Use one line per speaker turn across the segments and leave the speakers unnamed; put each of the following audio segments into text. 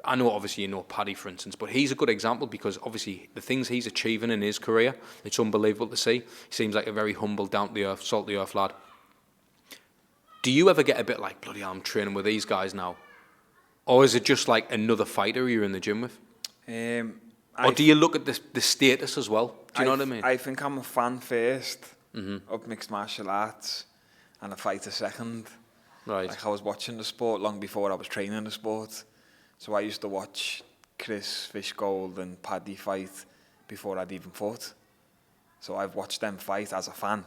I know obviously you know Paddy, for instance, but he's a good example because obviously the things he's achieving in his career, it's unbelievable to see. He seems like a very humble, down-to-earth, salt-of-the-earth lad. Do you ever get a bit like, bloody hell, I'm training with these guys now? Or is it just like another fighter you're in the gym with? Or do you look at the status as well? Do you know what I mean?
I think I'm a fan first of mixed martial arts and a fighter second.
Right.
Like I was watching the sport long before I was training the sport. So I used to watch Chris Fishgold and Paddy fight before I'd even fought. So I've watched them fight as a fan,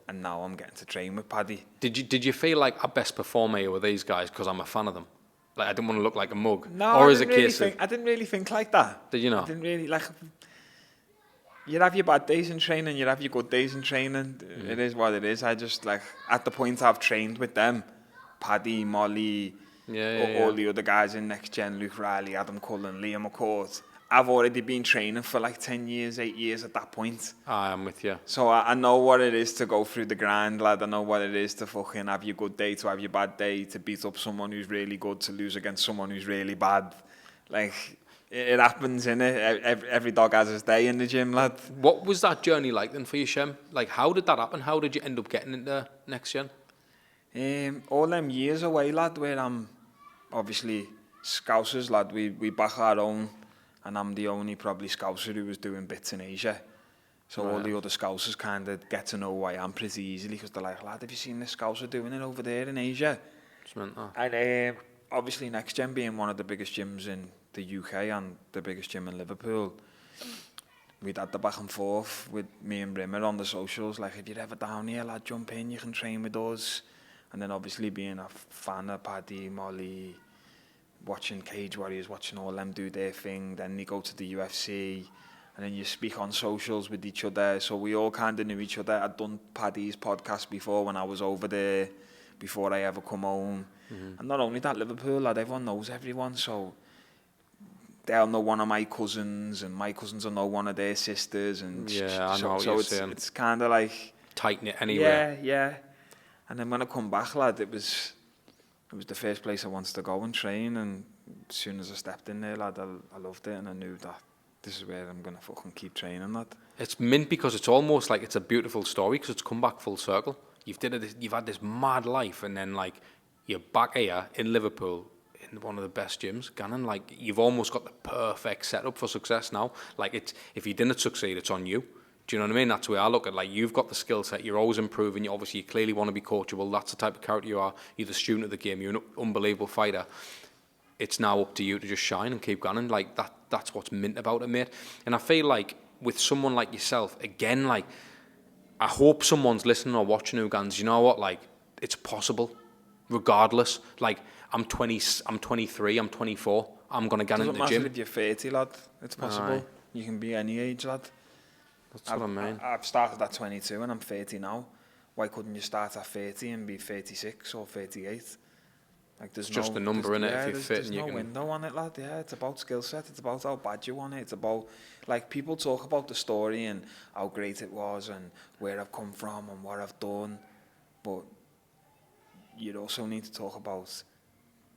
and now I'm getting to train with Paddy.
Did you feel like I best perform here with these guys because I'm a fan of them? Like I didn't want to look like a mug.
No,
or
I didn't really think like that.
Did you not?
I didn't really like. You have your bad days in training, you have your good days in training. It is what it is. I just like at the point I've trained with them, Paddy, Molly, all the other guys in Next Gen, Luke Riley, Adam Cullen, Liam McCourt. I've already been training for like 10 years, 8 years at that point.
I'm with you.
So I know what it is to go through the grind, lad. I know what it is to fucking have your good day, to have your bad day, to beat up someone who's really good, to lose against someone who's really bad. Like, it happens, innit? Every dog has his day in the gym, lad.
What was that journey like then for you, Shem? Like, how did that happen? How did you end up getting into Next Gen?
All them years away, lad, where I'm obviously Scousers, lad. We back our own, and I'm the only probably Scouser who was doing bits in Asia. So all the other Scousers kind of get to know who I am pretty easily because they're like, lad, have you seen this Scouser doing it over there in Asia? And obviously Next Gen being one of the biggest gyms in the UK and the biggest gym in Liverpool, we'd had the back and forth with me and Brimmer on the socials, like, if you're ever down here, lad, jump in, you can train with us. And then obviously being a fan of Paddy, Molly, watching Cage Warriors, watching all them do their thing, then they go to the UFC, and then you speak on socials with each other. So we all kind of knew each other. I'd done Paddy's podcast before when I was over there, before I ever come home. And not only that, Liverpool, lad, everyone knows everyone, so they'll know one of my cousins, and my cousins will know one of their sisters, and
I know what you're saying.
It's kind of like
tight-knit anyway.
Yeah. And then when I come back, lad, it was the first place I wanted to go and train, and as soon as I stepped in there, lad, I loved it, and I knew that this is where I'm going to fucking keep training, lad. It's
mint because it's almost like it's a beautiful story because it's come back full circle. You've had this mad life, and then like you're back here in Liverpool in one of the best gyms, Gannon. Like you've almost got the perfect setup for success now. Like it's, if you didn't succeed, it's on you. Do you know what I mean? That's the way I look at it. Like you've got the skill set, you're always improving. You obviously clearly want to be coachable. That's the type of character you are. You're the student of the game. You're an unbelievable fighter. It's now up to you to just shine and keep going. Like that's what's mint about it, mate. And I feel like with someone like yourself, again, like I hope someone's listening or watching who goes, you know what? Like it's possible, regardless. Like I'm 23, I'm 24. I'm gonna get into the gym.
Doesn't matter if you're 30, lad. It's possible. Aye. You can be any age, lad.
That's what I mean.
I've started at 22 and I'm 30 now. Why couldn't you start at 30 and be 36 or 38? Like there's
it's just a number, innit? If you're fit and you can...
There's no window on it, lad. Yeah, it's about skill set. It's about how bad you want it. It's about, like, people talk about the story and how great it was and where I've come from and what I've done. But you also need to talk about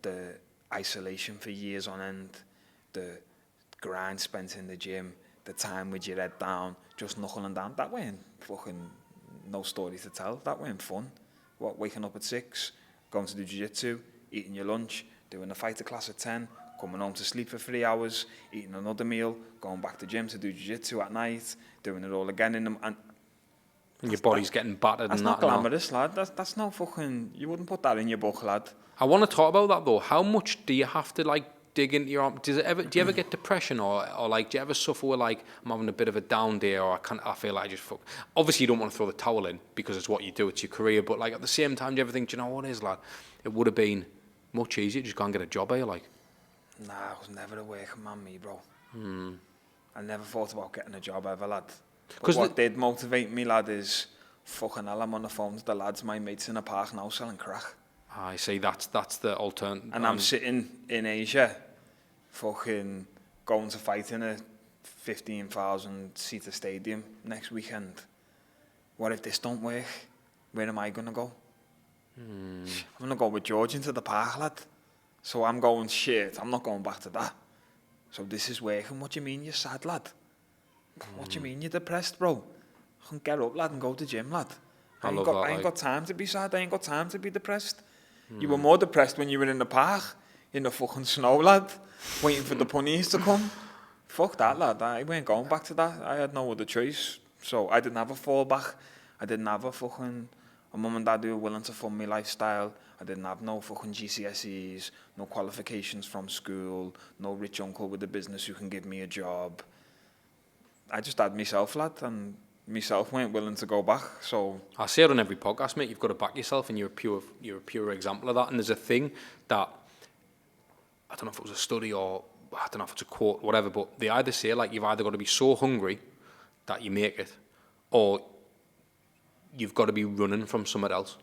the isolation for years on end, the grind spent in the gym, the time with your head down, just knuckling down. That weren't fucking no story to tell. That weren't fun. What, waking up at 6, going to do jiu-jitsu, eating your lunch, doing a fighter class at 10, coming home to sleep for 3 hours, eating another meal, going back to gym to do jiu-jitsu at night, doing it all again in the... And
your body's getting battered and that.
That's not glamorous, lad. That's no fucking... You wouldn't put that in your book, lad.
I want to talk about that, though. How much do you have to, like, dig into your arm? Do you ever get depression or like, do you ever suffer with, like, I'm having a bit of a down day or I feel like I just fuck... Obviously, you don't want to throw the towel in because it's what you do, it's your career, but, like, at the same time, do you ever think, do you know what it is, lad? It would have been much easier to just go and get a job here, like.
Nah, I was never a working man, me, bro. I never thought about getting a job ever, lad. Because what did motivate me, lad, is fucking hell, I'm on the phone to the lads, my mates in a park now selling crack.
I see, that's the alternative.
And I'm sitting in Asia, fucking going to fight in a 15,000-seater stadium next weekend. What if this don't work? Where am I going to go? I'm going to go with George into the park, lad. So I'm going, shit, I'm not going back to that. So this is working. What do you mean you're sad, lad? What do you mean you're depressed, bro? Get up, lad, and go to the gym, lad. I ain't got time to be sad. I ain't got time to be depressed. You were more depressed when you were in the park, in the fucking snow, lad, waiting for the ponies to come. Fuck that, lad. I weren't going back to that. I had no other choice. So I didn't have a fallback. I didn't have a mum and dad who were willing to fund my lifestyle. I didn't have no fucking GCSEs, no qualifications from school, no rich uncle with a business who can give me a job. I just had myself, lad, and myself weren't willing to go back. So
I say it on every podcast, mate. You've got to back yourself, and you're a pure example of that. And there's a thing that I don't know if it was a study or I don't know if it's a quote, whatever. But they either say like you've either got to be so hungry that you make it, or you've got to be running from somewhere else.